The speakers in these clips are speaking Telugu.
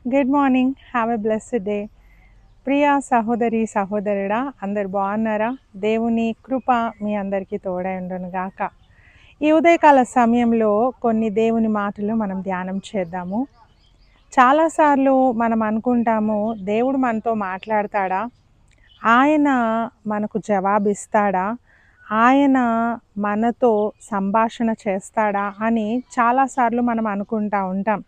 Good morning. Have a blessed day. Priya సహోదరి సహోదరుడా, అందరు బాగున్నారా? దేవుని కృప మీ అందరికీ తోడై ఉండును గాక. ఈ ఉదయకాల సమయంలో కొన్ని దేవుని మాటలు మనం ధ్యానం చేద్దాము. చాలాసార్లు మనం అనుకుంటాము, దేవుడు మనతో మాట్లాడతాడా, ఆయన మనకు జవాబిస్తాడా, ఆయన మనతో సంభాషణ చేస్తాడా అని చాలాసార్లు మనం అనుకుంటా ఉంటాం.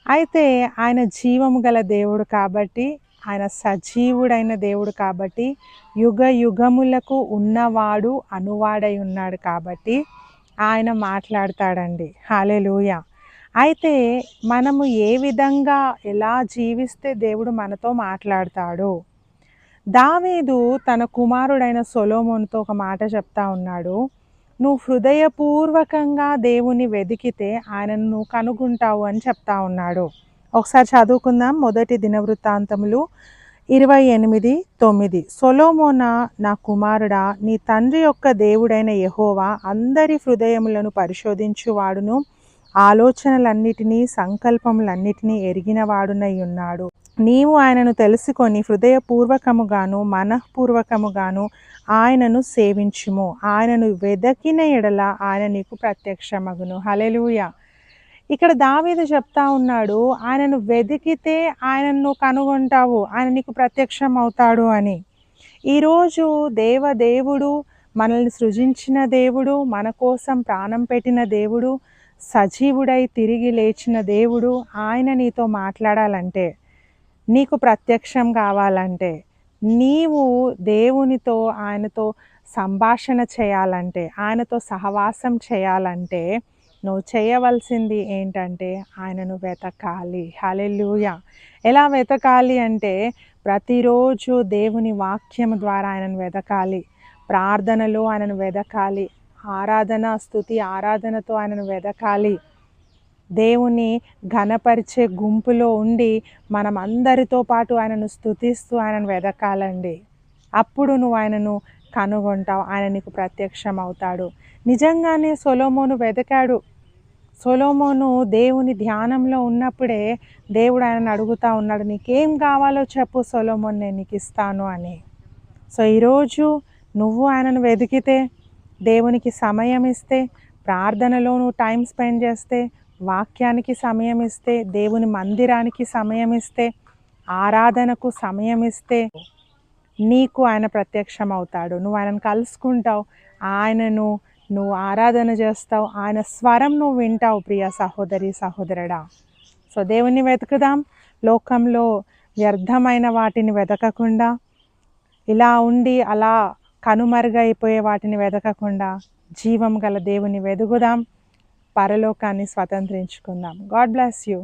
అయితే ఆయన జీవము గల దేవుడు కాబట్టి, ఆయన సజీవుడైన దేవుడు కాబట్టి, యుగ యుగములకు ఉన్నవాడు అనువాడై ఉన్నాడు కాబట్టి ఆయన మాట్లాడతాడండి. హల్లెలూయా. అయితే మనము ఏ విధంగా ఎలా జీవిస్తే దేవుడు మనతో మాట్లాడతాడు? దావీదు తన కుమారుడైన సొలొమోనుతో ఒక మాట చెప్తా ఉన్నాడు. నువ్వు హృదయపూర్వకంగా దేవుని వెదికితే ఆయనను నువ్వు కనుగొంటావు అని చెప్తా ఉన్నాడు. ఒకసారి చదువుకుందాం. మొదటి దినవృత్తాంతములు 28:9. సొలొమోనా, నా కుమారుడా, నీ తండ్రి యొక్క దేవుడైన యెహోవా అందరి హృదయములను పరిశోధించువాడును, ఆలోచనలన్నిటినీ సంకల్పములన్నిటినీ ఎరిగిన వాడునై ఉన్నాడు. నీవు ఆయనను తెలుసుకొని హృదయపూర్వకముగాను మనఃపూర్వకముగాను ఆయనను సేవించుము. ఆయనను వెదకిన ఎడల ఆయన నీకు ప్రత్యక్షమగును. హల్లెలూయా. ఇక్కడ దావీదు చెప్తా ఉన్నాడు, ఆయనను వెదికితే ఆయనను నువ్వు కనుగొంటావు, ఆయన నీకు ప్రత్యక్షం అవుతాడు అని. ఈరోజు దేవుడు, మనల్ని సృజించిన దేవుడు, మన కోసం ప్రాణం పెట్టిన దేవుడు, సజీవుడై తిరిగి లేచిన దేవుడు, ఆయన నీతో మాట్లాడాలంటే, నీకు ప్రత్యక్షం కావాలంటే, నీవు దేవునితో ఆయనతో సంభాషణ చేయాలంటే, ఆయనతో సహవాసం చేయాలంటే నువ్వు చేయవలసింది ఏంటంటే ఆయనను వెతకాలి. హల్లెలూయా. ఎలా వెతకాలి అంటే ప్రతిరోజు దేవుని వాక్యం ద్వారా ఆయనను వెతకాలి, ప్రార్థనలో ఆయనను వెతకాలి, ఆరాధన స్తుతి ఆరాధనతో ఆయనను వెతకాలి, దేవుని ఘనపరిచే గుంపులో ఉండి మనం అందరితో పాటు ఆయనను స్తుతిస్తూ ఆయనను వెదకాలండి. అప్పుడు నువ్వు ఆయనను కనుగొంటావు, ఆయన నీకు ప్రత్యక్షం అవుతాడు. నిజంగానే సొలొమోను వెదకాడు. సొలొమోను దేవుని ధ్యానంలో ఉన్నప్పుడే దేవుడు ఆయనను అడుగుతా ఉన్నాడు, నీకేం కావాలో చెప్పు సొలొమోన్, నేను నీకు ఇస్తాను అని. సో ఈరోజు నువ్వు ఆయనను వెతికితే, దేవునికి సమయం ఇస్తే, ప్రార్థనలో నువ్వు టైం స్పెండ్ చేస్తే, వాక్యానికి సమయం ఇస్తే, దేవుని మందిరానికి సమయం ఇస్తే, ఆరాధనకు సమయం ఇస్తే నీకు ఆయన ప్రత్యక్షం అవుతాడు. నువ్వు ఆయనను కలుసుకుంటావు, ఆయనను నువ్వు ఆరాధన చేస్తావు, ఆయన స్వరం నువ్వు వింటావు. ప్రియ సహోదరి సహోదరుడా, సో దేవుని వెతుకుదాం. లోకంలో వ్యర్థమైన వాటిని వెతకకుండా, ఇలా ఉండి అలా కనుమరుగైపోయే వాటిని వెతకకుండా జీవం గల దేవుని వెదుగుదాం, పరలోకాన్ని స్వతంత్రించుకుందాం. God bless you.